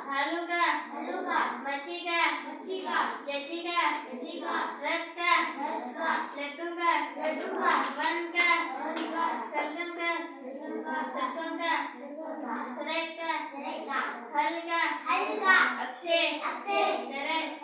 भालू का, मच्छी का, जच्ची का, रथ का, लड्डू का, वन का, शलगम का, सरेट का, हल का, अक्षय, दरख्त